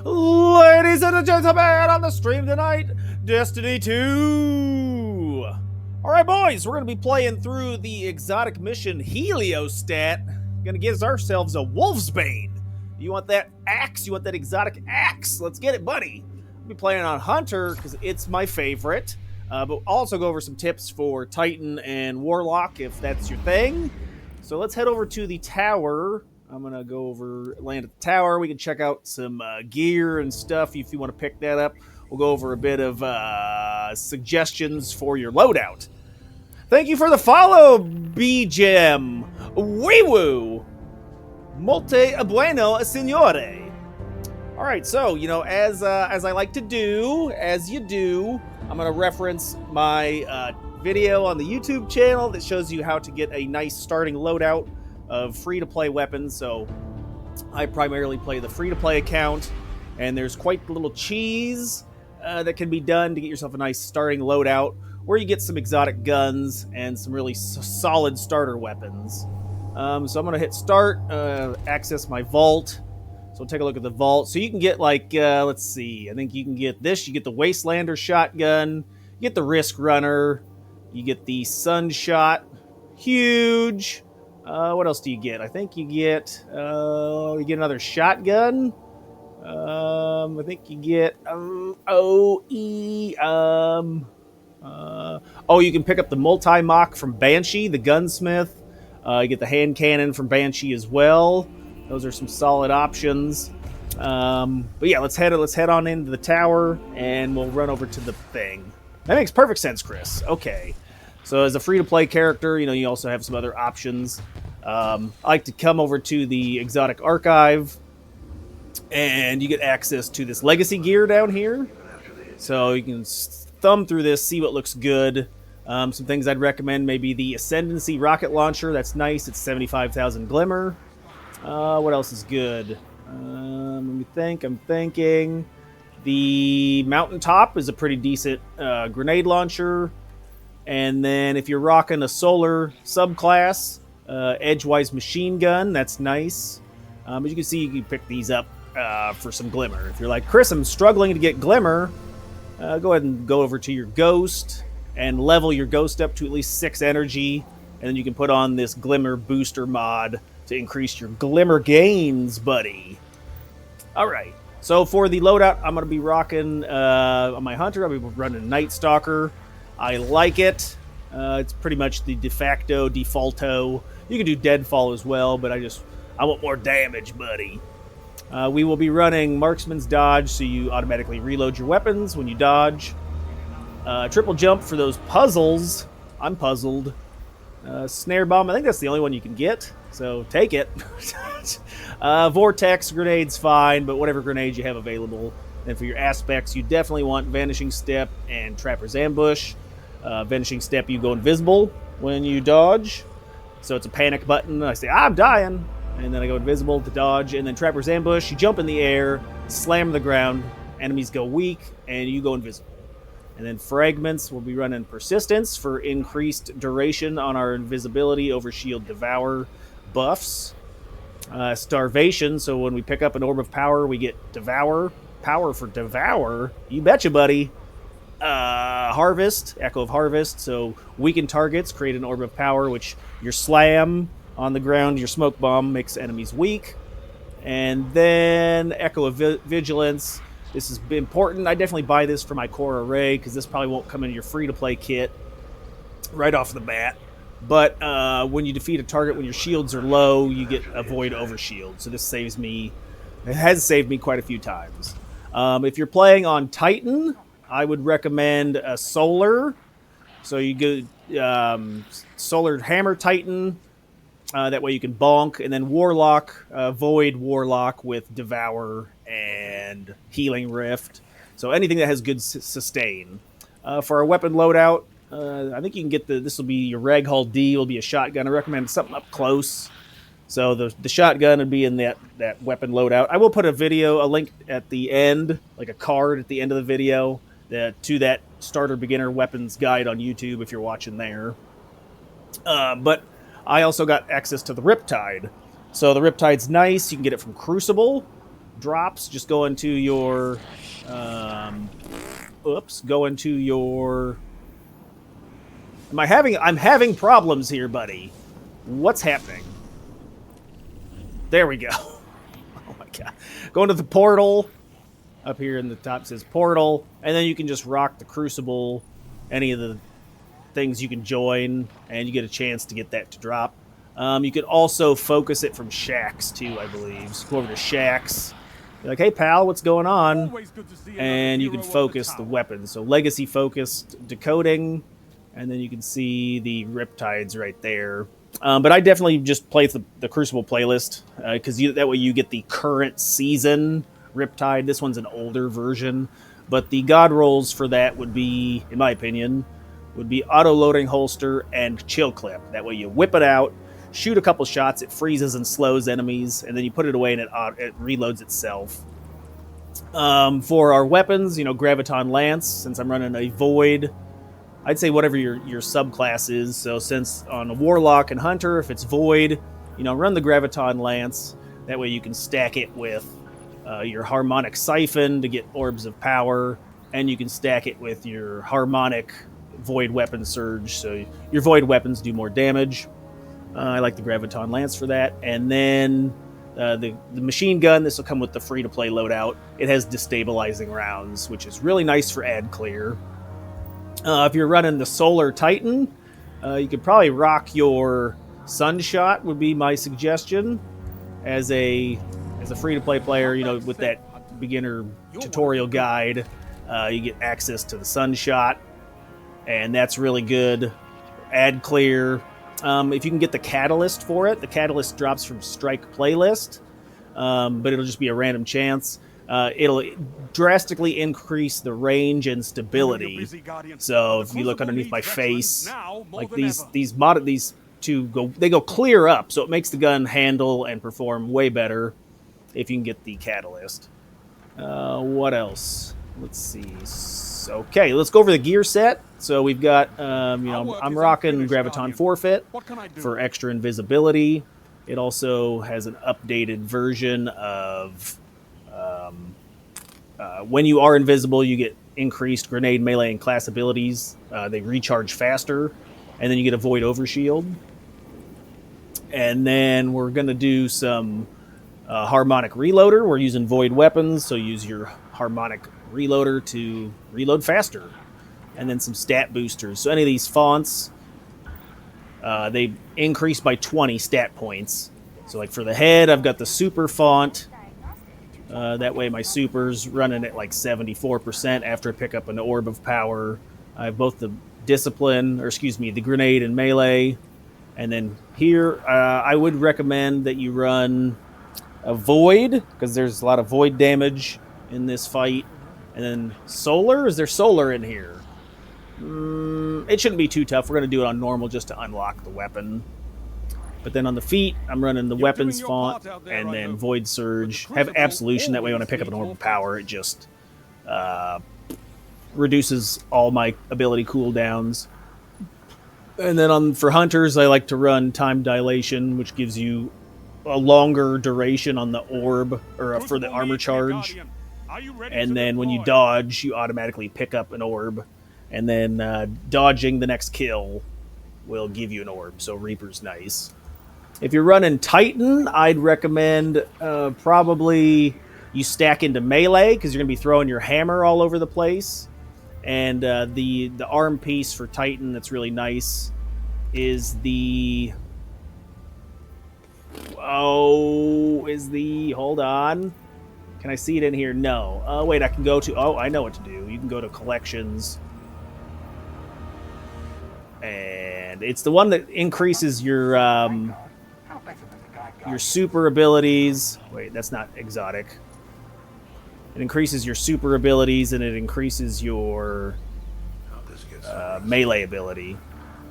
Ladies and gentlemen, on the stream tonight, Destiny 2. Alright, boys, we're going to be playing through the exotic mission Heliostat. Going to give ourselves a WOLFSBANE. You want that axe? You want that exotic axe? Let's get it, buddy. I'll be playing on Hunter because it's my favorite. But we'll also go over some tips for Titan and Warlock if that's your thing. So let's head over to the tower. I'm going to go over, land at the tower. We can check out some gear and stuff if you want to pick that up. We'll go over a bit of suggestions for your loadout. Thank you for the follow, B-Gem. Wee-woo. Molte bueno, signore. All right, so, you know, as I like to do, as you do, I'm going to reference my video on the YouTube channel that shows you how to get a nice starting loadout of free-to-play weapons. So I primarily play the free-to-play account, and there's quite a little cheese that can be done to get yourself a nice starting loadout, where you get some exotic guns and some really solid starter weapons. So I'm going to hit start, access my vault. So we'll take a look at the vault. So you can get, like, let's see, I think you can get this. You get the Wastelander shotgun, you get the Risk Runner, you get the Sunshot, huge. What else do you get? I think you get another shotgun. I think you get you can pick up the multi-mock from Banshee, the gunsmith. You get the hand cannon from Banshee as well. Those are some solid options. But yeah, let's head on into the tower and we'll run over to the thing. That makes perfect sense, Chris. Okay. So as a free-to-play character, you know, you also have some other options. I like to come over to the Exotic Archive, and you get access to this Legacy gear down here. So you can thumb through this, see what looks good. Some things I'd recommend, maybe the Ascendancy rocket launcher. That's nice. It's 75,000 Glimmer. What else is good? Let me think. I'm thinking the Mountaintop is a pretty decent grenade launcher. And then if you're rocking a solar subclass, Edgewise machine gun, that's nice. As you can see, you can pick these up for some Glimmer. If you're like, Chris, I'm struggling to get Glimmer, go ahead and go over to your Ghost and level your Ghost up to at least 6 energy. And then you can put on this Glimmer booster mod to increase your Glimmer gains, buddy. All right. So for the loadout, I'm going to be rocking on my Hunter. I'll be running Night Stalker. I like it. It's pretty much the de facto defaulto. You can do Deadfall as well, but I want more damage, buddy. We will be running Marksman's Dodge, so you automatically reload your weapons when you dodge. Triple Jump for those puzzles. I'm puzzled. Snare Bomb, I think that's the only one you can get, so take it. Vortex Grenade's fine, but whatever grenades you have available. And for your aspects, you definitely want Vanishing Step and Trapper's Ambush. Vanishing Step, you go invisible when you dodge. So it's a panic button. I say, I'm dying. And then I go invisible to dodge. And then Trapper's Ambush, you jump in the air, slam the ground, enemies go weak, and you go invisible. And then Fragments, we'll be running Persistence for increased duration on our invisibility over Shield Devour buffs. Starvation, so when we pick up an Orb of Power, we get Devour. Power for Devour? You betcha, buddy. Harvest, Echo of Harvest, so weaken targets, create an Orb of Power, which your slam on the ground, your smoke bomb makes enemies weak. And then Echo of Vigilance. This is important. I definitely buy this for my core array because this probably won't come in your free-to-play kit right off the bat. But when you defeat a target when your shields are low, you get Avoid Overshield. So this it has saved me quite a few times. If you're playing on Titan, I would recommend a Solar. So you go Solar Hammer Titan. That way you can bonk. And then Warlock, Void Warlock with Devour and Healing Rift. So anything that has good sustain. For our weapon loadout, I think you can get this will be your Rag Hull D, will be a shotgun. I recommend something up close. So the shotgun would be in that weapon loadout. I will put a link at the end, like a card at the end of the video, to that starter beginner weapons guide on YouTube if you're watching there. But I also got access to the Riptide. So the Riptide's nice. You can get it from Crucible. drops, just go into your... go into your... I'm having problems here, buddy. What's happening? There we go. Oh my god. Go into the portal. Up here in the top says portal. And then you can just rock the crucible. Any of the things you can join. And you get a chance to get that to drop. You could also focus it from shacks too, I believe. So go over to shacks. Be like, hey pal, what's going on? And you can focus the weapons. So legacy focused decoding. And then you can see the riptides right there. But I definitely just play the Crucible playlist, because that way you get the current season riptide. This one's an older version. But the god rolls for that would be, in my opinion, would be auto-loading holster and chill clip. That way you whip it out, shoot a couple shots, it freezes and slows enemies, and then you put it away and it reloads itself. For our weapons, Graviton Lance, since I'm running a Void... I'd say whatever your subclass is. So since on a Warlock and Hunter, if it's Void, run the Graviton Lance. That way you can stack it with your Harmonic Siphon to get Orbs of Power. And you can stack it with your Harmonic Void Weapon Surge. So your Void weapons do more damage. I like the Graviton Lance for that. And then the machine gun, this will come with the free-to-play loadout. It has destabilizing rounds, which is really nice for ad clear. If you're running the Solar Titan, you could probably rock your Sunshot, would be my suggestion. As a free-to-play player, with that beginner tutorial guide, you get access to the Sunshot, and that's really good. Ad clear. If you can get the Catalyst for it, the Catalyst drops from Strike Playlist, but it'll just be a random chance. It'll drastically increase the range and stability. So if you look underneath my face, like these two go clear up, so it makes the gun handle and perform way better if you can get the Catalyst. What else? Let's see. Okay, let's go over the gear set. So we've got, I'm rocking Graviton Forfeit for extra invisibility. It also has an updated version of... when you are invisible, you get increased grenade, melee, and class abilities. They recharge faster, and then you get a Void Overshield. And then we're going to do some Harmonic Reloader. We're using Void weapons, so use your Harmonic Reloader to reload faster. And then some stat boosters. So any of these fonts, they increase by 20 stat points. So like for the head, I've got the Super font. That way my Super's running at like 74% after I pick up an Orb of Power. I have both the the Grenade and Melee. And then here, I would recommend that you run a Void, because there's a lot of Void damage in this fight. And then Solar? Is there Solar in here? It shouldn't be too tough. We're going to do it on normal just to unlock the weapon. But then on the feet, I'm running the weapons font and then Void Surge. Have Absolution, that way when I pick up an Orb of Power, it just reduces all my ability cooldowns. And then for Hunters, I like to run Time Dilation, which gives you a longer duration on the orb, or for the armor charge. And then when you dodge, you automatically pick up an orb. And then dodging the next kill will give you an orb, so Reaper's nice. If you're running Titan, I'd recommend probably you stack into melee, because you're going to be throwing your hammer all over the place. And the arm piece for Titan that's really nice is hold on. Can I see it in here? No. Wait, I can go to... I know what to do. You can go to Collections. And it's the one that increases your super abilities. Wait, that's not exotic. It increases your super abilities, and it increases your melee ability.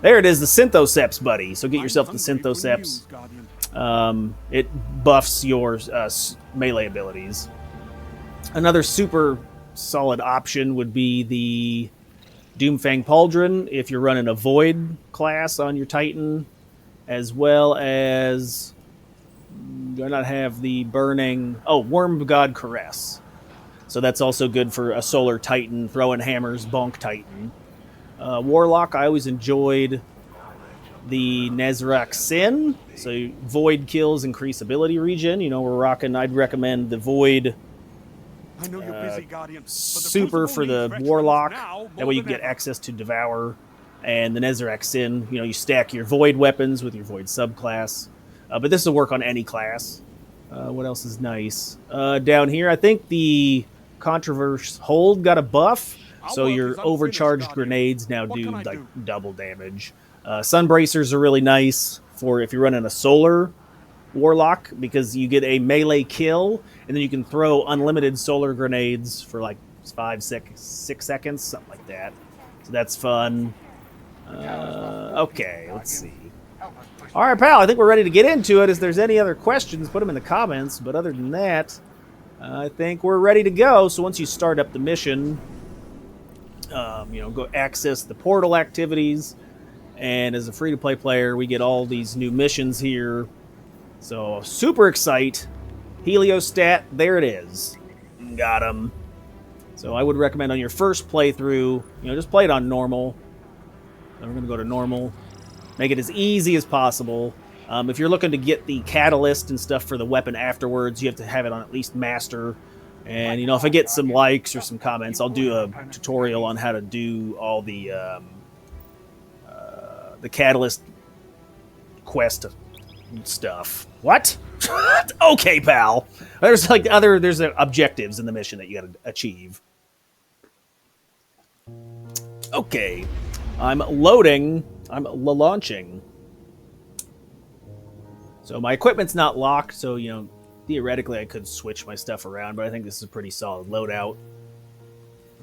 There it is, the Synthoceps, buddy. So get yourself the Synthoceps. It buffs your melee abilities. Another super solid option would be the Doomfang Pauldron if you're running a Void class on your Titan, as well as Do I not have the burning... Oh, Worm God Caress. So that's also good for a Solar Titan, throwing hammers, Bonk Titan. Warlock, I always enjoyed the Nezrak Sin. So Void kills, increase ability regen. You know, we're rocking... I'd recommend the Void I know you're busy, Guardian, super for the Warlock. That way you can get access to Devour. And the Nezrak Sin, you know, you stack your Void weapons with your Void subclass. But this will work on any class. What else is nice? Down here, I think the Controverse Hold got a buff. So your overcharged grenades now do like double damage. Sunbracers are really nice for if you're running a Solar Warlock, because you get a melee kill, and then you can throw unlimited solar grenades for like 6 seconds, something like that. So that's fun. Okay, let's see. All right, pal, I think we're ready to get into it. If there's any other questions, put them in the comments. But other than that, I think we're ready to go. So once you start up the mission, you know, go access the portal activities. And as a free-to-play player, we get all these new missions here. So super excite. Heliostat, there it is. Got him. So I would recommend on your first playthrough, you know, just play it on normal. We're going to go to normal. Make it as easy as possible. If you're looking to get the catalyst and stuff for the weapon afterwards, you have to have it on at least master. And, you know, if I get some likes or some comments, I'll do a tutorial on how to do all the catalyst quest stuff. What? Okay, pal. There's like there's objectives in the mission that you got to achieve. Okay. I'm loading. I'm launching. So my equipment's not locked, so, you know, theoretically I could switch my stuff around, but I think this is a pretty solid loadout.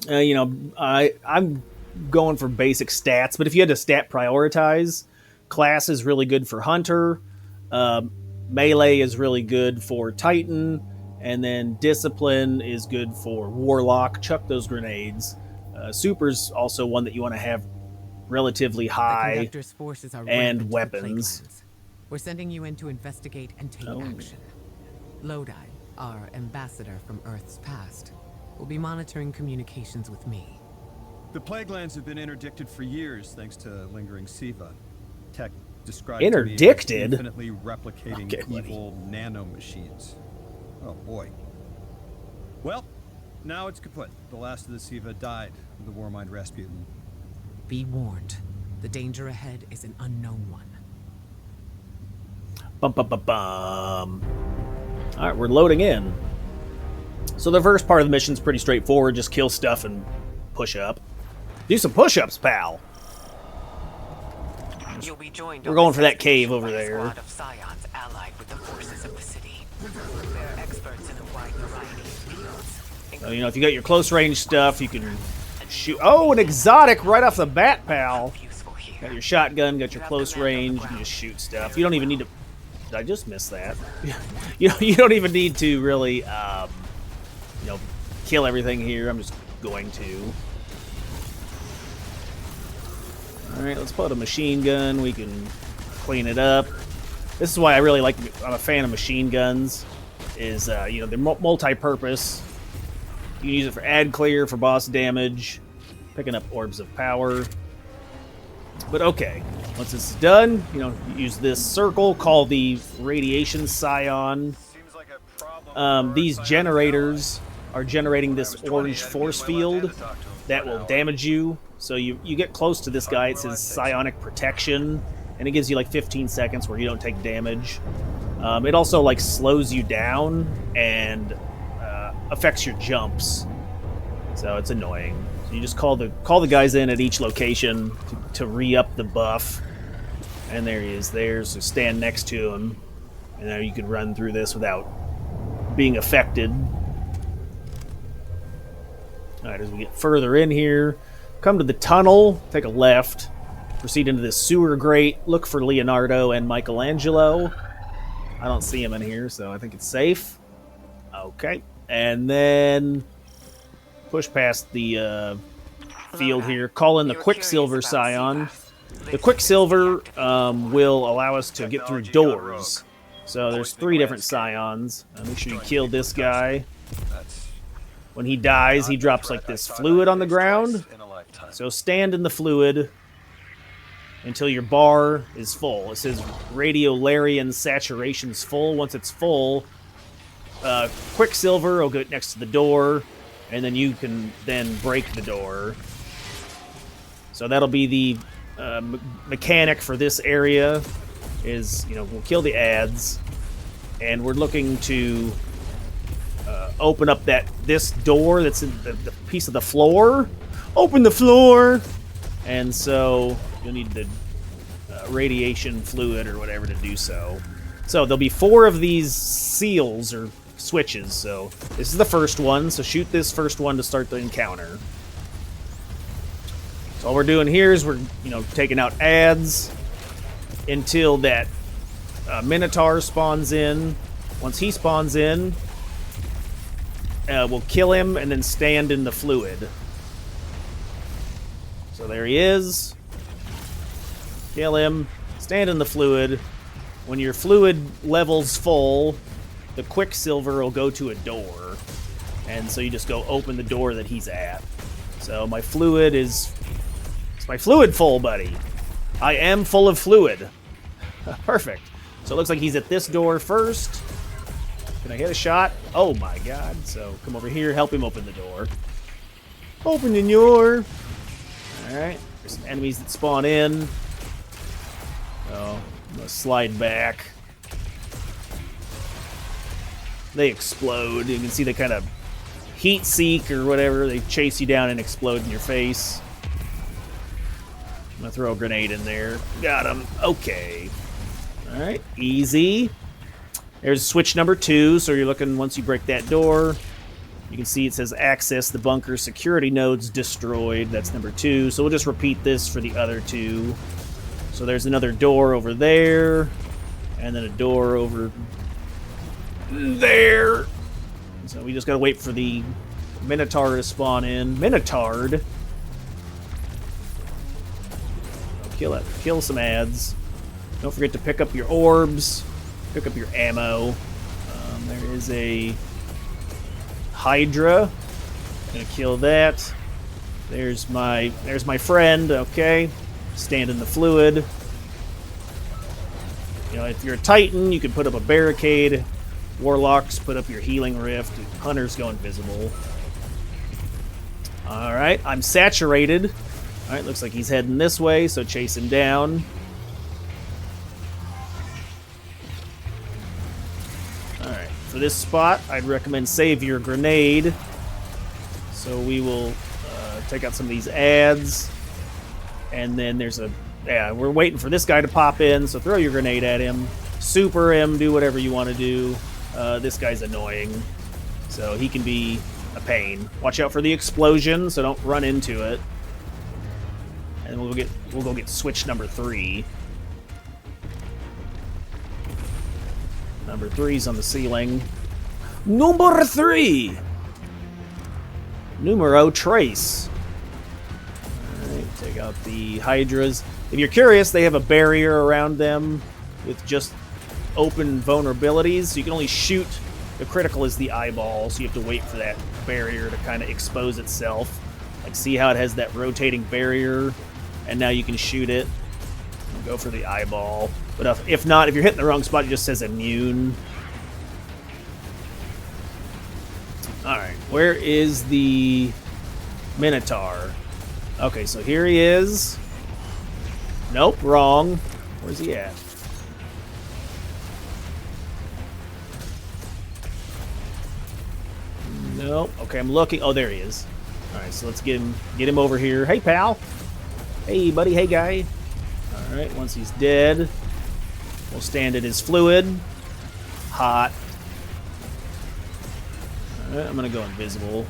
You know, I'm going for basic stats, but if you had to stat prioritize, class is really good for Hunter, melee is really good for Titan, and then discipline is good for Warlock. Chuck those grenades. Super's also one that you want to have relatively high, and weapons. We're sending you in to investigate and take action. Lodi, our ambassador from Earth's past, will be monitoring communications with me. The plague lands have been interdicted for years thanks to lingering Siva. Tech described interdicted? to me as infinitely replicating evil nanomachines. Oh boy. Well, now it's kaput. The last of the Siva died of the Warmind Rasputin. Be warned. The danger ahead is an unknown one. Bum, bum, bum, bum. All right, we're loading in. So the first part of the mission's pretty straightforward. Just kill stuff and push up. Do some push-ups, pal. You'll be joined. We're going for that cave over there. Squad of Psions allied with the forces of the city. They're experts in a wide variety of fields. So, you know, if you got your close range stuff, you can shoot. Oh, an exotic right off the bat, pal. Got your shotgun, got your close range, you can just shoot stuff. You don't even need to... Did I just miss that? You don't even need to really, you know, kill everything here. I'm just going to. All right, let's put a machine gun. We can clean it up. This is why I really like... I'm a fan of machine guns. Is, you know, they're multi-purpose. You can use it for ad clear, for boss damage, picking up orbs of power. But okay, once it's done, you know, use this circle, call the radiation Psion. These generators are generating this orange force field that will damage you. So you get close to this guy, it says psionic protection, and it gives you like 15 seconds where you don't take damage. It also like slows you down and affects your jumps, so it's annoying. So you just call the guys in at each location to re-up the buff, and there he is there. So stand next to him, and now you can run through this without being affected. All right, as we get further in here, come to the tunnel, take a left, proceed into this sewer grate, look for Leonardo and Michelangelo. I don't see him in here, so I think it's safe. Okay, and then push past the field here, call in the Quicksilver Psion. The Quicksilver will allow us to get through doors. So there's 3 different Psions. Make sure you kill this guy. When he dies, he drops like this fluid on the ground. So stand in the fluid until your bar is full. It says Radiolarian saturation's full. Once it's full, Quicksilver will go next to the door, and then you can then break the door. So that'll be the mechanic for this area. Is, you know, we'll kill the ads, and we're looking to open up this door that's in the piece of the floor. Open the floor! And so you'll need the radiation fluid or whatever to do so. So there'll be 4 of these seals or switches. So this is the first one. So shoot this first one to start the encounter. So all we're doing here is we're, you know, taking out ads until that Minotaur spawns in. Once he spawns in, we'll kill him and then stand in the fluid. So there he is. Kill him. Stand in the fluid. When your fluid level's full, the Quicksilver will go to a door. And so you just go open the door that he's at. So my fluid is... Is my fluid full, buddy? I am full of fluid. Perfect. So it looks like he's at this door first. Can I hit a shot? Oh my god. So come over here, help him open the door. Open the door. Alright. There's some enemies that spawn in. So I'm gonna slide back. They explode. You can see they kind of heat seek or whatever. They chase you down and explode in your face. I'm gonna throw a grenade in there. Got him. Okay. Alright, easy. There's switch number 2, so you're looking, once you break that door, you can see it says access the bunker security nodes destroyed. That's number 2, so we'll just repeat this for the other 2. So there's another door over there, and then a door over there. So we just gotta wait for the Minotaur to spawn in. Minotaur. Kill it. Kill some ads. Don't forget to pick up your orbs. Pick up your ammo. There is a Hydra. Gonna kill that. There's my friend. Okay. Stand in the fluid. You know, if you're a Titan, you can put up a barricade. Warlocks, put up your healing rift. Hunters go invisible. Alright, I'm saturated. Alright, looks like he's heading this way, so chase him down. Alright, for this spot, I'd recommend save your grenade. So we will take out some of these ads. And then there's a... Yeah, we're waiting for this guy to pop in, so throw your grenade at him. Super him, do whatever you want to do. This guy's annoying, so he can be a pain. Watch out for the explosion, so don't run into it. And we'll go get switch number 3. Number 3's on the ceiling. Number 3! Numero trace. Alright, take out the Hydras. If you're curious, they have a barrier around them with just open vulnerabilities, so you can only shoot. The critical is the eyeball, so you have to wait for that barrier to kind of expose itself. Like, see how it has that rotating barrier, and now you can shoot it. Go for the eyeball. But if not, if you're hitting the wrong spot, it just says immune. Alright, where is the Minotaur? Okay, so here he is. Nope, wrong. Where's he at? Nope. Okay, I'm looking. Oh, there he is. Alright, so let's get him over here. Hey, pal. Hey, buddy. Hey, guy. Alright, once he's dead, we'll stand at his fluid. Hot. Alright, I'm gonna go invisible.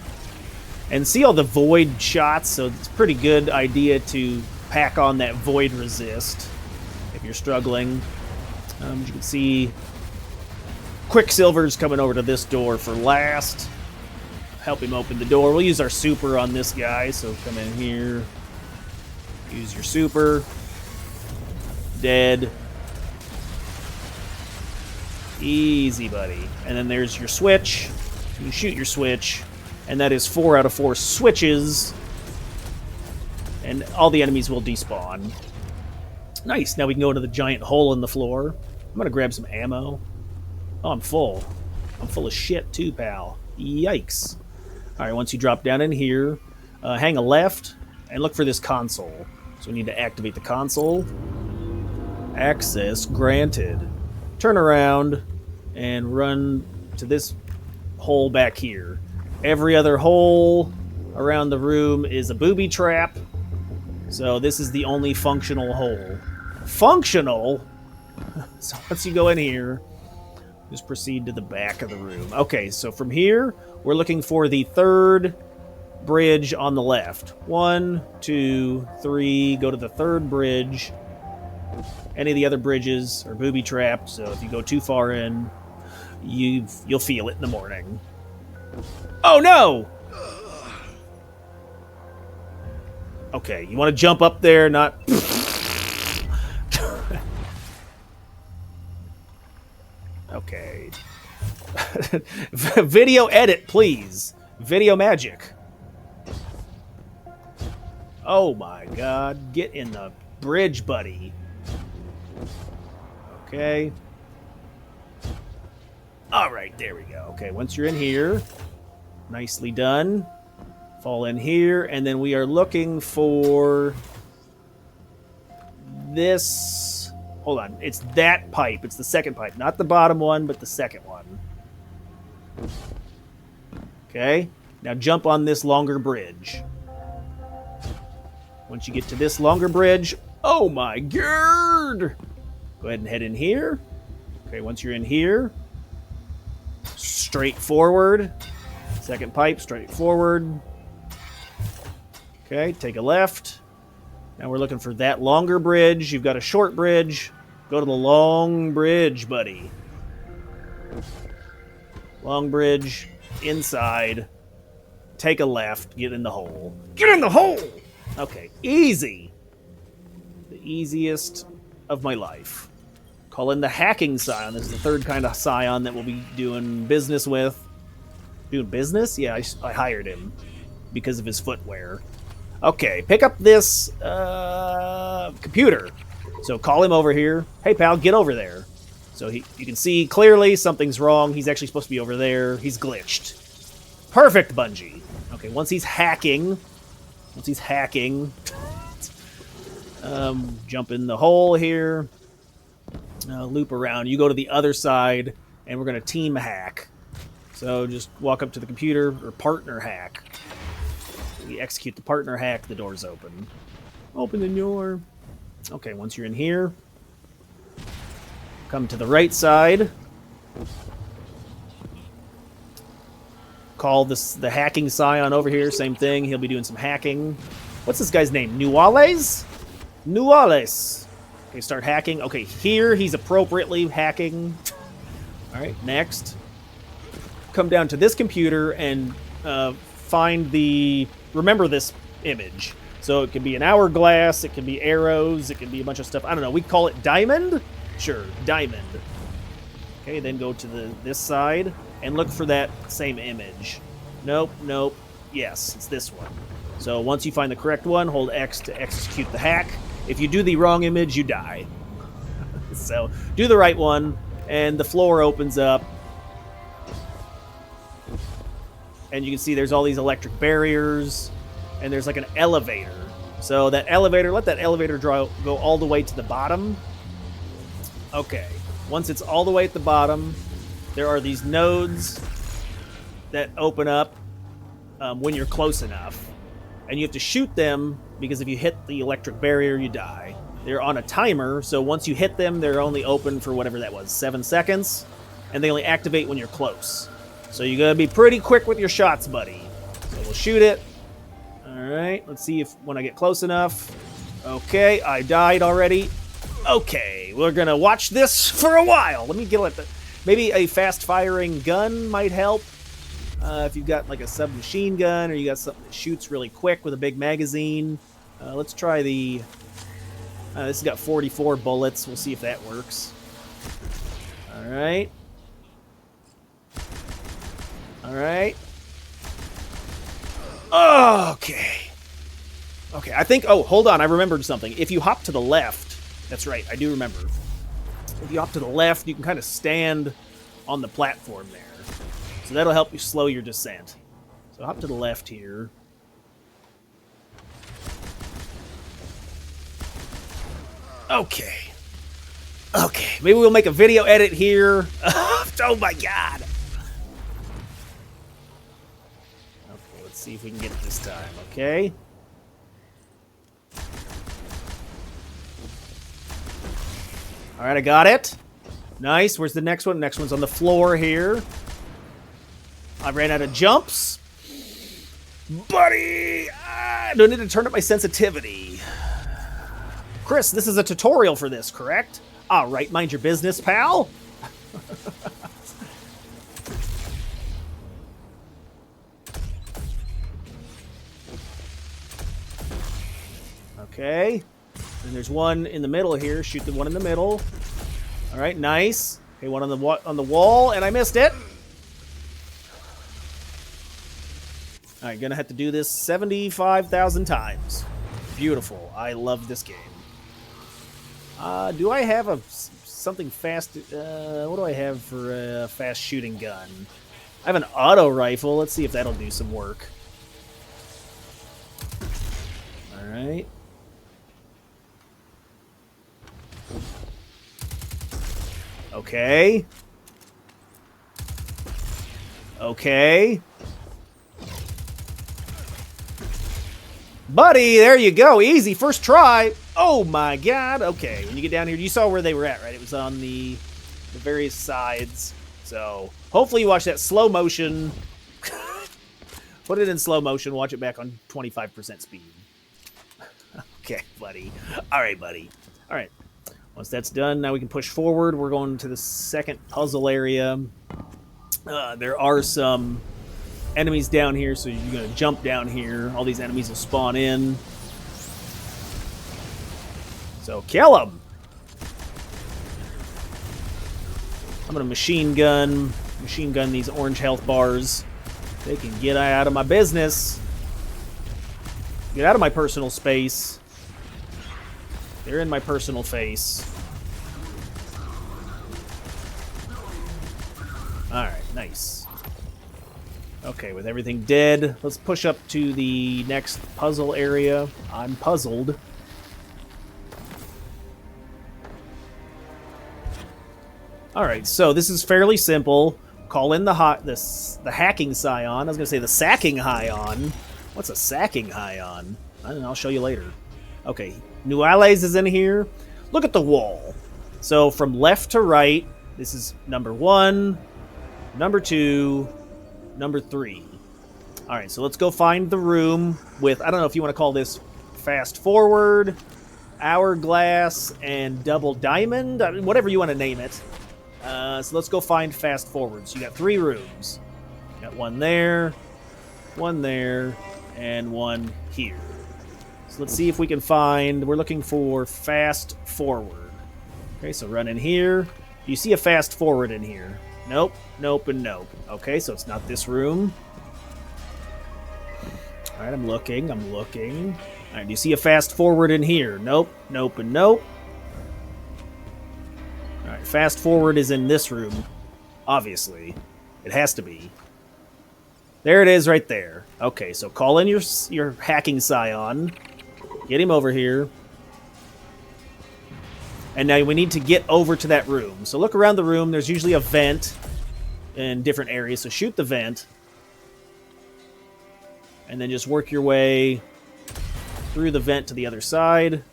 And see all the void shots, so it's a pretty good idea to pack on that void resist if you're struggling. As you can see, Quicksilver's coming over to this door for last. Help him open the door. We'll use our super on this guy, so come in here. Use your super. Dead. Easy, buddy. And then there's your switch. You shoot your switch, and that is 4 out of 4 switches. And all the enemies will despawn. Nice. Now we can go into the giant hole in the floor. I'm going to grab some ammo. Oh, I'm full. I'm full of shit, too, pal. Yikes. All right, once you drop down in here, hang a left and look for this console. So we need to activate the console. Access granted. Turn around and run to this hole back here. Every other hole around the room is a booby trap. So this is the only functional hole. Functional? So once you go in here, just proceed to the back of the room. Okay, so from here, we're looking for the third bridge on the left. 1, 2, 3. Go to the third bridge. Any of the other bridges are booby trapped, so if you go too far in, you'll feel it in the morning. Oh no! Okay, you want to jump up there, not... Okay. Video edit, please. Video magic. Oh my god. Get in the bridge, buddy. Okay. Alright, there we go. Okay, once you're in here, nicely done. Fall in here, and then we are looking for this. Hold on, it's that pipe. It's the second pipe, not the bottom one, but the second one. Okay, now jump on this longer bridge. Once you get to this longer bridge, oh my god! Go ahead and head in here. Okay, once you're in here, straight forward. Second pipe, straight forward. Okay, take a left. Now we're looking for that longer bridge. You've got a short bridge. Go to the long bridge, buddy. Long bridge, inside. Take a left, get in the hole. Get in the hole! Okay, easy. The easiest of my life. Call in the hacking scion. This is the third kind of scion that we'll be doing business with. Doing business? Yeah, I hired him because of his footwear. Okay, pick up this computer. So call him over here. Hey, pal, get over there. So you can see clearly something's wrong. He's actually supposed to be over there. He's glitched. Perfect, Bungie. Okay, once he's hacking, jump in the hole here. Loop around. You go to the other side, and we're going to team hack. So just walk up to the computer, or partner hack. We execute the partner hack, the door's open. Open the door. Okay, once you're in here, come to the right side. Call the hacking scion over here, same thing. He'll be doing some hacking. What's this guy's name? Nuales? Nuales. Okay, start hacking. Okay, here he's appropriately hacking. All right, next. Come down to this computer and find the... Remember this image. So it could be an hourglass, it could be arrows, it could be a bunch of stuff. I don't know, we call it diamond? Sure, diamond. Okay, then go to this side and look for that same image. Nope, nope. Yes, it's this one. So once you find the correct one, hold X to execute the hack. If you do the wrong image, you die. So do the right one, and the floor opens up. And you can see there's all these electric barriers, and there's like an elevator. So that elevator, let that elevator go all the way to the bottom. Okay, once it's all the way at the bottom, there are these nodes that open up when you're close enough. And you have to shoot them, because if you hit the electric barrier, you die. They're on a timer, so once you hit them, they're only open for whatever that was, 7 seconds. And they only activate when you're close. So you gotta be pretty quick with your shots, buddy. So we'll shoot it. Alright, let's see if when I get close enough. Okay, I died already. Okay, we're gonna watch this for a while. Let me get at the... Maybe a fast-firing gun might help. If you've got like a submachine gun, or you got something that shoots really quick with a big magazine. Let's try the... this has got 44 bullets. We'll see if that works. Alright. Alright. Okay. Okay, I think... Oh, hold on. I remembered something. If you hop to the left... That's right, I do remember. If you hop to the left, you can kind of stand on the platform there. So that'll help you slow your descent. So hop to the left here. Okay. Okay, maybe we'll make a video edit here. Oh my god. Okay, let's see if we can get it this time, okay? Alright, I got it. Nice, where's the next one? Next one's on the floor here. I ran out of jumps. Buddy! I don't need to turn up my sensitivity. Chris, this is a tutorial for this, correct? All right, mind your business, pal. Okay. And there's one in the middle here. Shoot the one in the middle. All right, nice. Okay, one on the wall, and I missed it. All right, gonna have to do this 75,000 times. Beautiful. I love this game. Do I have something fast? What do I have for a fast shooting gun? I have an auto rifle. Let's see if that'll do some work. All right. Okay. Okay. Buddy, there you go. Easy. First try. Oh my god. Okay, when you get down here, you saw where they were at, right? It was on the various sides. So, hopefully you watch that slow motion. Put it in slow motion. Watch it back on 25% speed. Okay, buddy. All right, buddy. All right. Once that's done, now we can push forward. We're going to the second puzzle area. There are some enemies down here, so you're going to jump down here. All these enemies will spawn in. So kill them! I'm going to machine gun these orange health bars. They can get out of my business. Get out of my personal space. They're in my personal face. Alright, nice. Okay, with everything dead, let's push up to the next puzzle area. I'm puzzled. Alright, so this is fairly simple. Call in the hacking scion. I was going to say the sacking Hyon. What's a sacking Hyon? I don't know, I'll show you later. Okay, new allies is in here. Look at the wall. So from left to right, this is number 1, number 2, number 3. Alright, so let's go find the room with, I don't know if you want to call this fast forward, hourglass, and double diamond, I mean, whatever you want to name it. So let's go find fast forward. So you got 3 rooms. You got one there, and one here. So let's see if we can find, we're looking for fast forward. Okay, so run in here. Do you see a fast forward in here? Nope, nope, and nope. Okay, so it's not this room. Alright, I'm looking. Alright, do you see a fast forward in here? Nope, nope, and nope. Alright, fast forward is in this room. Obviously. It has to be. There it is right there. Okay, so call in your hacking scion. Get him over here. And now we need to get over to that room. So look around the room. There's usually a vent in different areas. So shoot the vent. And then just work your way through the vent to the other side.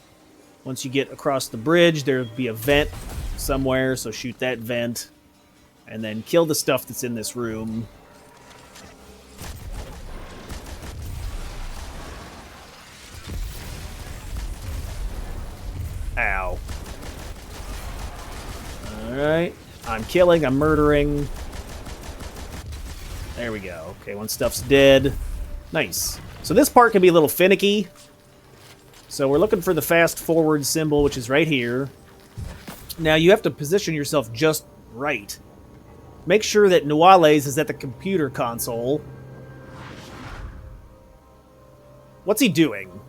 Once you get across the bridge, there'll be a vent somewhere. So shoot that vent. And then kill the stuff that's in this room. Ow. Alright. I'm killing, I'm murdering. There we go. Okay, one stuff's dead. Nice. So this part can be a little finicky. So we're looking for the fast forward symbol, which is right here. Now you have to position yourself just right. Make sure that Nuales is at the computer console. What's he doing?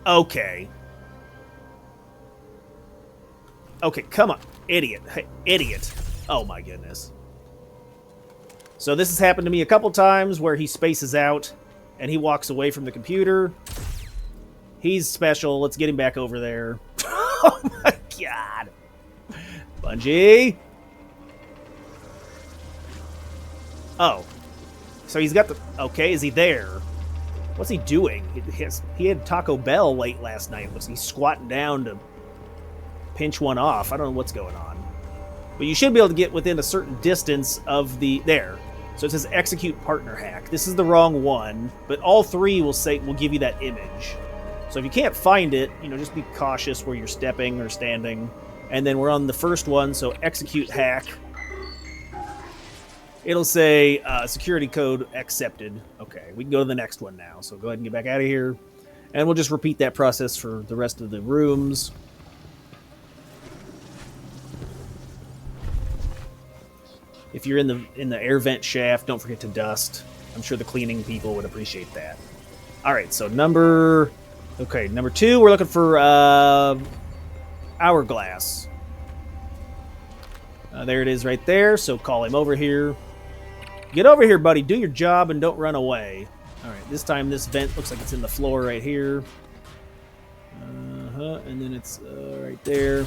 Okay. Okay, come on. Idiot. Hey, idiot. Oh my goodness. So this has happened to me a couple times where he spaces out and he walks away from the computer. He's special. Let's get him back over there. Oh my god. Bungie. Oh. So he's got the... Okay, is he there? What's he doing? He had Taco Bell late last night. Looks like he's squatting down to pinch one off. I don't know what's going on. But you should be able to get within a certain distance of the... There. So it says execute partner hack. This is the wrong one, but all three will give you that image. So if you can't find it, just be cautious where you're stepping or standing. And then we're on the first one, so execute hack. It'll say security code accepted. Okay, we can go to the next one now. So go ahead and get back out of here. And we'll just repeat that process for the rest of the rooms. If you're in the air vent shaft, don't forget to dust. I'm sure the cleaning people would appreciate that. All right, so number 2, we're looking for Hourglass. There it is right there, so call him over here. Get over here, buddy. Do your job and don't run away. All right, this time this vent looks like it's in the floor right here. And then it's right there.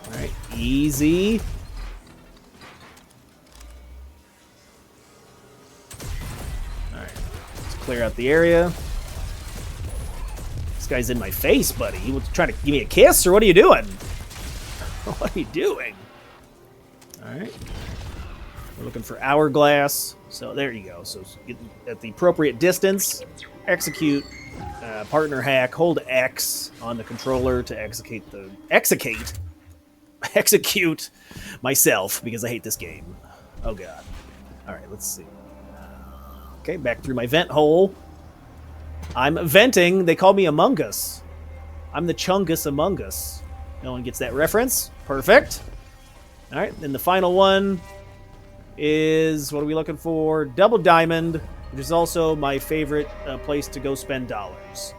All right, easy. All right, let's clear out the area. This guy's in my face, buddy. He was trying to give me a kiss, or what are you doing? What are you doing? All right. We're looking for Hourglass. So there you go. So get at the appropriate distance, execute partner hack, hold X on the controller to execute myself because I hate this game. Oh god. All right, let's see. Okay, back through my vent hole. I'm venting. They call me Among Us. I'm the Chungus Among Us. No one gets that reference. Perfect. All right, then the final one is, what are we looking for? Double Diamond, which is also my favorite place to go spend dollars.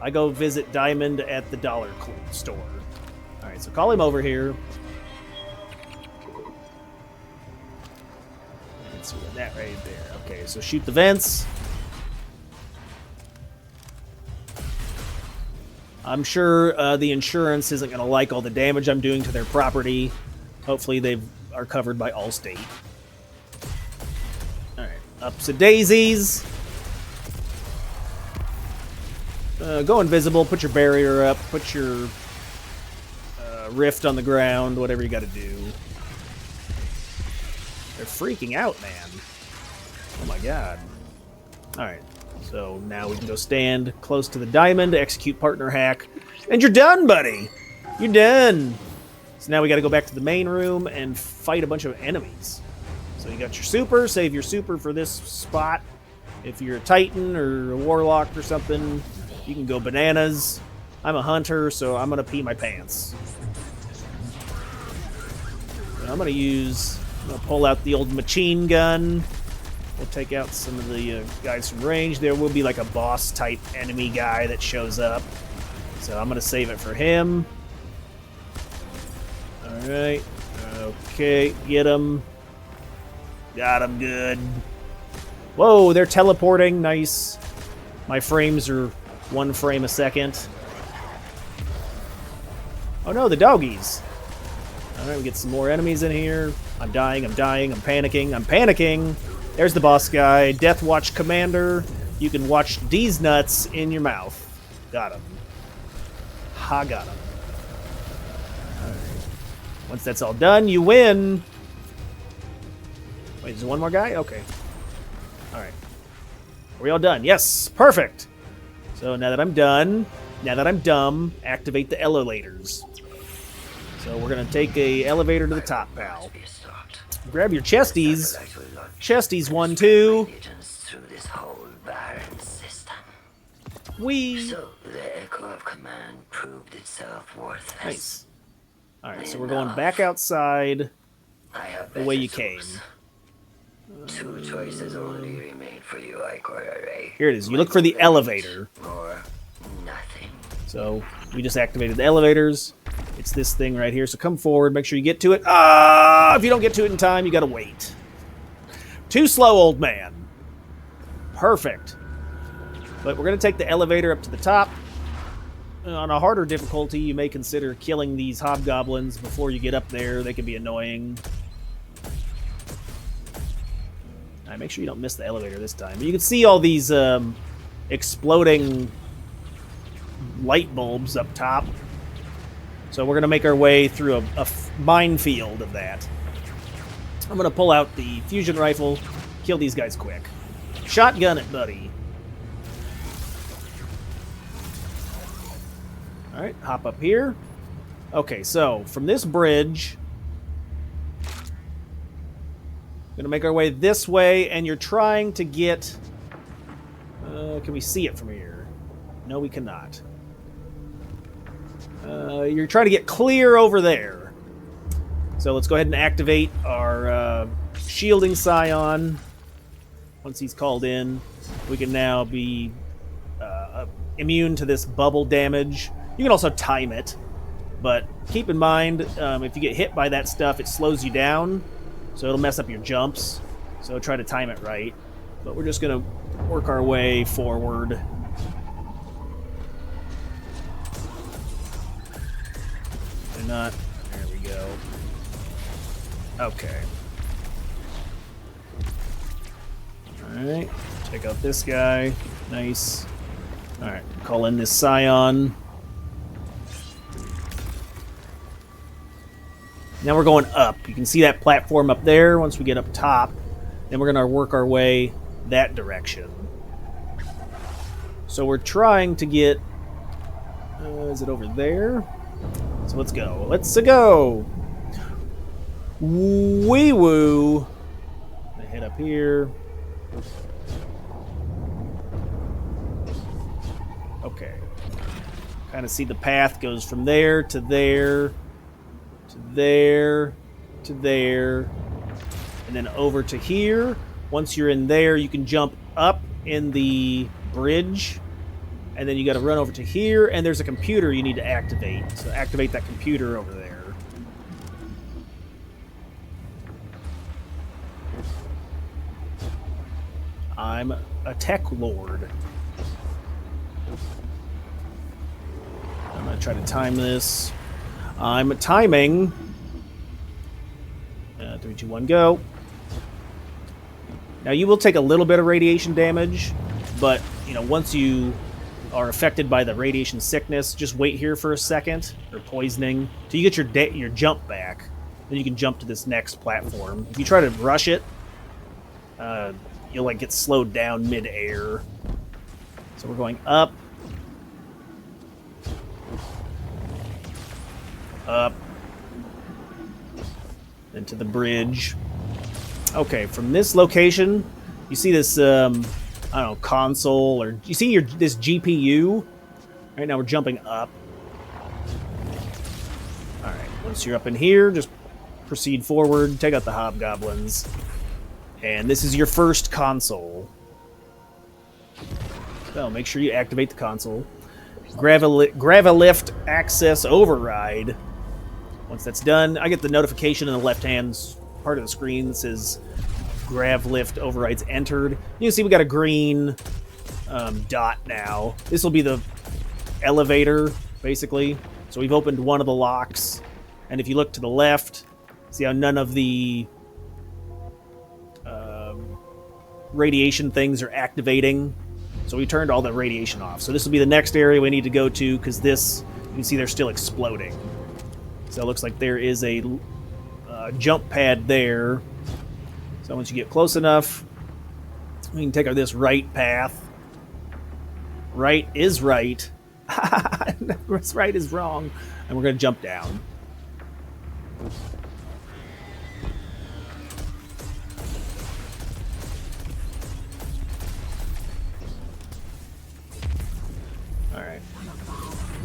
I go visit Diamond at the dollar store. All right, so call him over here. Let's see that right there. Okay, so shoot the vents. I'm sure the insurance isn't going to like all the damage I'm doing to their property. Hopefully they are covered by Allstate. All right, up to daisies. Go invisible, put your barrier up, put your rift on the ground, whatever you got to do. They're freaking out, man. Oh my god. All right. So now we can go stand close to the diamond, execute partner hack, and you're done, buddy. You're done. So now we got to go back to the main room and fight a bunch of enemies. So you got your super, save your super for this spot. If you're a Titan or a Warlock or something, you can go bananas. I'm a hunter, so I'm going to pee my pants. So I'm going to pull out the old machine gun. We'll take out some of the guys from range. There will be like a boss-type enemy guy that shows up. So I'm going to save it for him. Alright. Okay, get him. Got him good. Whoa, they're teleporting. Nice. My frames are 1 frame a second. Oh no, the doggies. Alright, we get some more enemies in here. I'm dying, I'm panicking, I'm panicking. There's the boss guy, Death Watch Commander. You can watch these nuts in your mouth. Got him. Ha, got him. Alright. Once that's all done, you win. Wait, is there one more guy? Okay. Alright. Are we all done? Yes, perfect. So now that I'm done, now that I'm dumb, activate the elevators. So we're going to take a elevator to the top, pal. Grab your chesties. Chesties 1, 2. Whee! So the echo of command proved itself worthless. Nice. Alright, so we're going back outside I have the way you better came. tools. Two choices only remain for you, Ikorai. Here it is. You look for the elevator. Or nothing. So we just activated the elevators. It's this thing right here. So come forward. Make sure you get to it. Ah! If you don't get to it in time, you gotta wait. Too slow, old man. Perfect. But we're gonna take the elevator up to the top. On a harder difficulty, you may consider killing these hobgoblins before you get up there. They can be annoying. Alright, make sure you don't miss the elevator this time. But you can see all these exploding light bulbs up top. So we're going to make our way through a minefield of that. I'm going to pull out the fusion rifle, kill these guys quick. Shotgun it, buddy. Alright, hop up here. Okay, so from this bridge, we're going to make our way this way, and you're trying to get... can we see it from here? No, we cannot. You're trying to get clear over there. So let's go ahead and activate our shielding Psion. Once he's called in, we can now be immune to this bubble damage. You can also time it, but keep in mind, if you get hit by that stuff, it slows you down, so it'll mess up your jumps. So try to time it right. But we're just going to work our way forward. They're not. There we go. Okay. Alright. Check out this guy. Nice. Alright. Call in this Psion. Now we're going up. You can see that platform up there. Once we get up top, then we're going to work our way that direction. So we're trying to get... is it over there? So let's go. Let's go! Wee-woo! I head up here. Okay. Kind of see the path goes from there to there, to there, to there, and then over to here. Once you're in there, you can jump up in the bridge, and then you got to run over to here, and there's a computer you need to activate. So activate that computer over there. I'm a tech lord. I'm going to try to time this. I'm timing. 3, 2, 1, go. Now you will take a little bit of radiation damage, but you know, once you are affected by the radiation sickness, just wait here for a second, or poisoning, till you get your jump back. Then you can jump to this next platform. If you try to rush it, you'll like get slowed down mid-air. So we're going up, up, into the bridge. Okay, from this location, you see this, I don't know, console, or you see this GPU? Right now we're jumping up. Alright, once you're up in here, just proceed forward, take out the hobgoblins. And this is your first console. So make sure you activate the console. Gravilift Access Override. Once that's done, I get the notification in the left-hand part of the screen that says Gravilift Overrides entered. You can see we got a green dot now. This will be the elevator, basically. So we've opened one of the locks. And if you look to the left, see how none of the radiation things are activating. So we turned all the radiation off. So this will be the next area we need to go to, because this, you can see they're still exploding. So it looks like there is a jump pad there. So once you get close enough, we can take this right path. Right is right. Right is wrong. And we're going to jump down. Alright.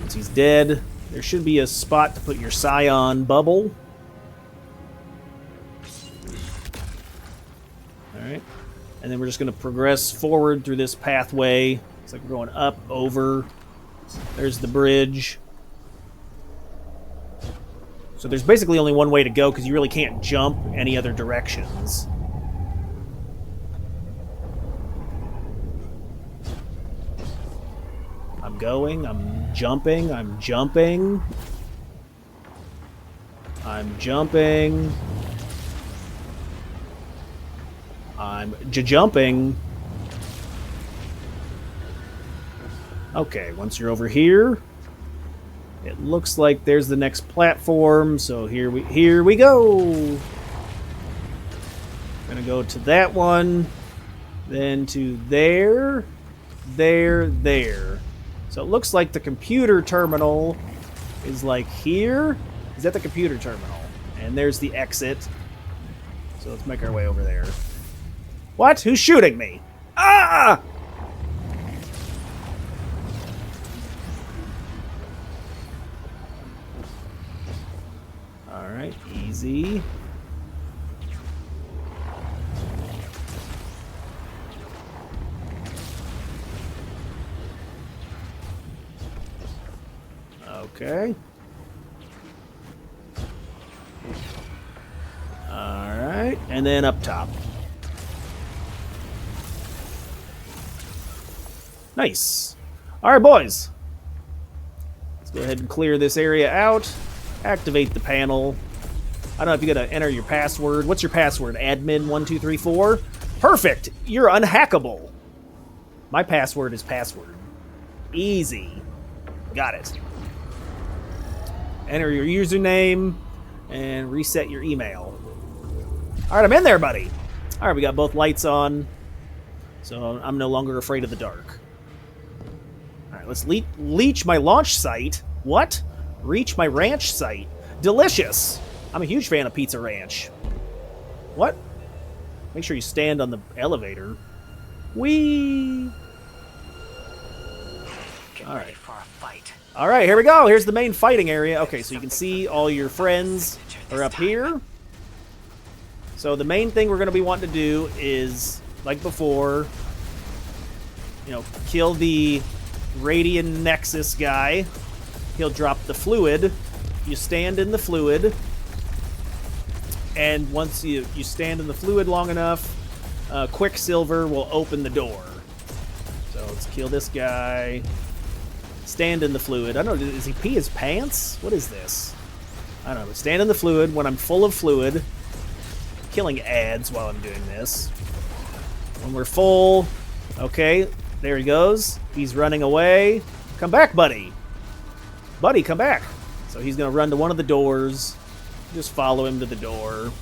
Once he's dead, There should be a spot to put your Psion bubble. Alright. And then we're just going to progress forward through this pathway. It's like we're going up, over. There's the bridge. So there's basically only one way to go because you really can't jump any other directions. I'm going, I'm jumping, I'm jumping. I'm jumping. I'm jumping. Okay, once you're over here, it looks like there's the next platform. So here we go. Gonna go to that one, then to there, there. So it looks like the computer terminal is like here. Is that the computer terminal? And there's the exit. So let's make our way over there. What? Who's shooting me? Ah! Alright, easy. Okay. Alright, and then up top. Nice. Alright, boys. Let's go ahead and clear this area out. Activate the panel. I don't know if you gotta enter your password. What's your password? Admin1234? Perfect! You're unhackable. My password is password. Easy. Got it. Enter your username and reset your email. Alright, I'm in there, buddy. Alright, we got both lights on. So I'm no longer afraid of the dark. Alright, let's leech my launch site. What? Reach my ranch site. Delicious! I'm a huge fan of Pizza Ranch. What? Make sure you stand on the elevator. Whee! Alright. Alright, here we go. Here's the main fighting area. Okay, so you can see all your friends are up here. So the main thing we're going to be wanting to do is, like before, you know, kill the Radiant Nexus guy. He'll drop the fluid. You stand in the fluid. And once you stand in the fluid long enough, Quicksilver will open the door. So let's kill this guy. Stand in the fluid. I don't know, does he pee his pants? What is this? I don't know, but stand in the fluid when I'm full of fluid. Killing ads while I'm doing this. When we're full, okay, there he goes. He's running away. Come back, buddy. Buddy, come back. So he's going to run to one of the doors. Just follow him to the door.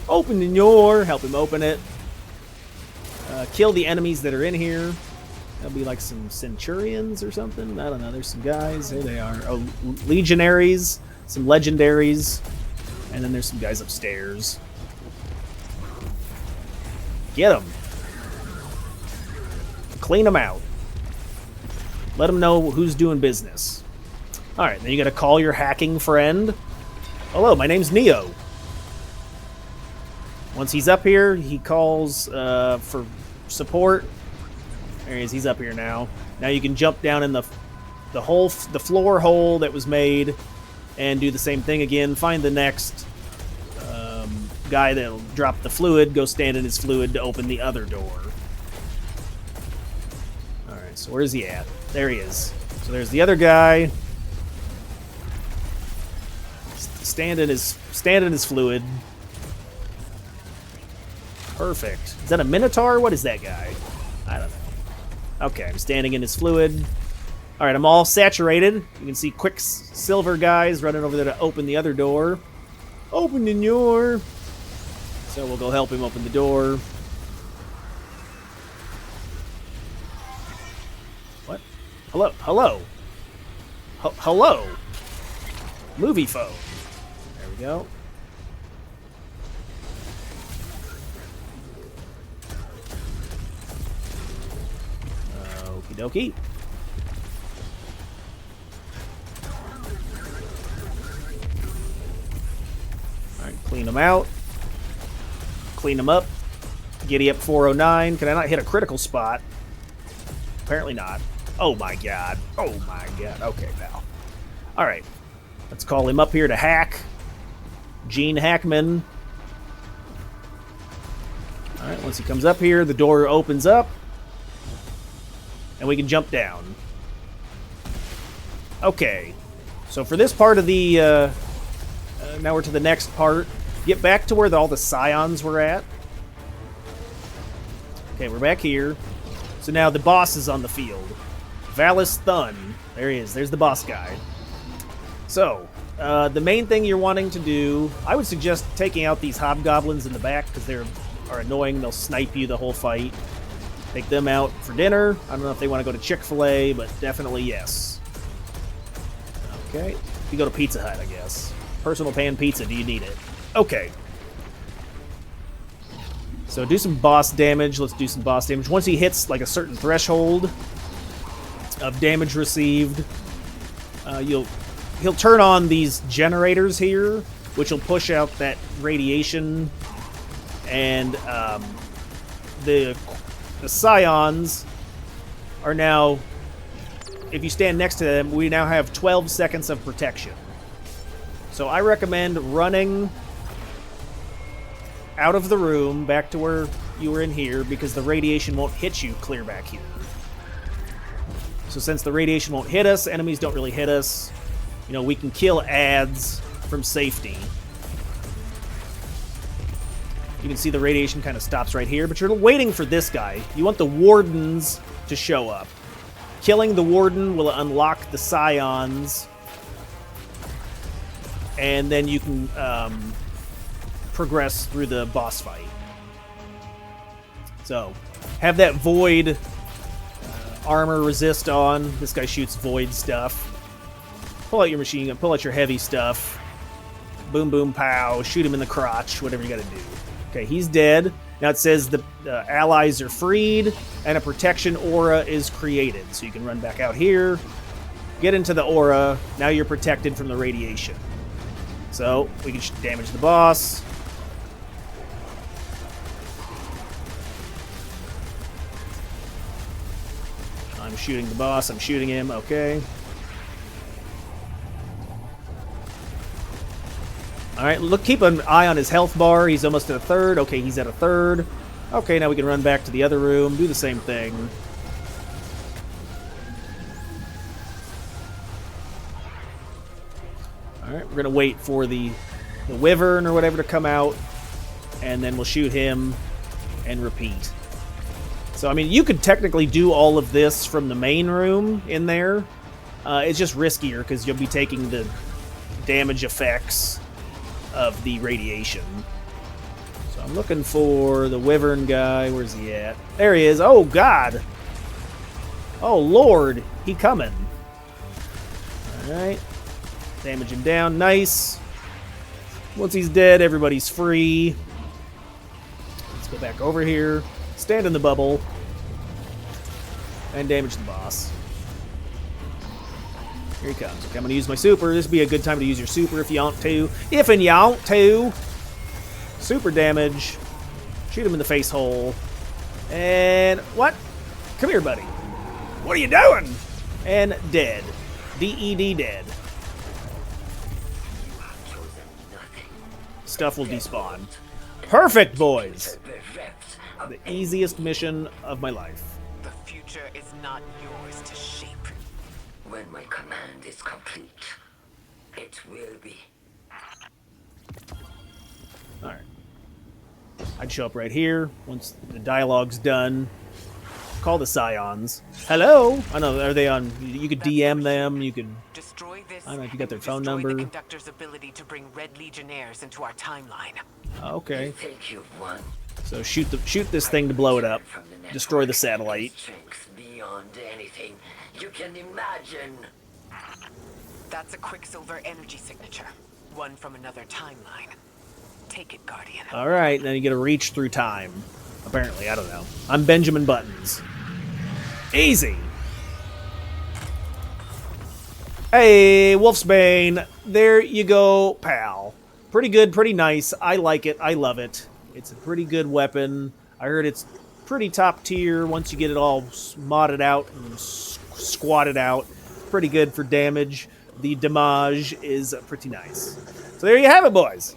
Open the door. Help him open it. Kill the enemies that are in here. That'll be like some centurions or something. I don't know. There's some guys. Here they are. Oh, legionaries. Some legendaries. And then there's some guys upstairs. Get them. Clean them out. Let them know who's doing business. Alright, then you gotta call your hacking friend. Hello, my name's Neo. Once he's up here, he calls for support. There he is, he's up here now. Now you can jump down in the floor hole that was made and do the same thing again. Find the next guy that'll drop the fluid, go stand in his fluid to open the other door. Alright, so where's he at? There he is. So there's the other guy. Stand in his fluid. Perfect. Is that a Minotaur? What is that guy? I don't know. Okay, I'm standing in his fluid. Alright, I'm all saturated. You can see Quicksilver guys running over there to open the other door. Open the door. So we'll go help him open the door. What? Hello? Hello? Hello? Movie phone. There we go. Okie dokie. him out. Clean him up. Giddy up 409. Can I not hit a critical spot? Apparently not. Oh my god. Oh my god. Okay, pal. Alright. Let's call him up here to hack. Gene Hackman. Alright, once he comes up here, the door opens up. And we can jump down. Okay. So for this part of the... now we're to the next part. Get back to where all the Psions were at. Okay, we're back here. So now the boss is on the field. Valis Thun. There he is. There's the boss guy. So, the main thing you're wanting to do, I would suggest taking out these hobgoblins in the back because they are annoying. They'll snipe you the whole fight. Take them out for dinner. I don't know if they want to go to Chick-fil-A, but definitely yes. Okay. You go to Pizza Hut, I guess. Personal pan pizza. Do you need it? Okay. So do some boss damage. Let's do some boss damage. Once he hits like a certain threshold of damage received, he'll turn on these generators here, which will push out that radiation, and the Psions are now, if you stand next to them, we now have 12 seconds of protection. So I recommend running out of the room back to where you were in here, because the radiation won't hit you clear back here. So since the radiation won't hit us, enemies don't really hit us, you know, we can kill ads from safety. You can see the radiation kind of stops right here, but you're waiting for this guy. You want the wardens to show up. Killing the warden will unlock the Psions, and then you can progress through the boss fight. So, have that void armor resist on. This guy shoots void stuff. Pull out your machine gun, pull out your heavy stuff. Boom, boom, pow. Shoot him in the crotch, whatever you gotta do. Okay, he's dead. Now it says the allies are freed, and a protection aura is created. So you can run back out here, get into the aura. Now you're protected from the radiation. So, we can damage the boss. I'm shooting the boss. I'm shooting him. Okay. Alright, look, keep an eye on his health bar. He's almost at a third. Okay, he's at a third. Okay, now we can run back to the other room, do the same thing. Alright, we're going to wait for the wyvern or whatever to come out, and then we'll shoot him and repeat. So, I mean, you could technically do all of this from the main room in there. It's just riskier because you'll be taking the damage effects of the radiation. So I'm looking for the wyvern guy. Where's he at? There he is. Oh, God. Oh, Lord. He coming. Alright. Damage him down. Nice. Once he's dead, everybody's free. Let's go back over here. Stand in the bubble. And damage the boss. Here he comes. Okay, I'm going to use my super. This would be a good time to use your super if you want to. If and you want to. Super damage. Shoot him in the face hole. And what? Come here, buddy. What are you doing? And dead. D-E-D dead. Stuff will despawn. Perfect, boys. The easiest mission of my life. The future is not yours to shape. When my command is complete, it will be. Alright. I'd show up right here once the dialogue's done. Call the Psions. Hello? I know, are they on... You could DM them, you could... Destroy this, I don't know if you got their phone destroy number. the conductor's ability to bring Red Legionnaires into our timeline. Okay. You think you've won? So shoot this thing to blow it up. Destroy the satellite. Strength beyond anything you can imagine. That's a Quicksilver energy signature. One from another timeline. Take it, Guardian. Alright, now you get to reach through time. Apparently, I don't know. I'm Benjamin Buttons. Easy! Hey, Wolfsbane. There you go, pal. pretty good, pretty nice. I like it. I love it. It's a pretty good weapon. I heard it's pretty top tier once you get it all modded out and squatted out. Pretty good for damage. The damage is pretty nice. So there you have it, boys.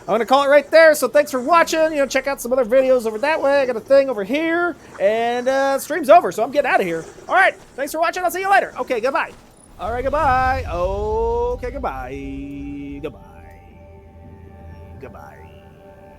I'm going to call it right there, so thanks for watching. You know, check out some other videos over that way. I got a thing over here, and stream's over, so I'm getting out of here. All right, thanks for watching. I'll see you later. Okay, goodbye. All right, goodbye. Okay, goodbye. Goodbye. Goodbye.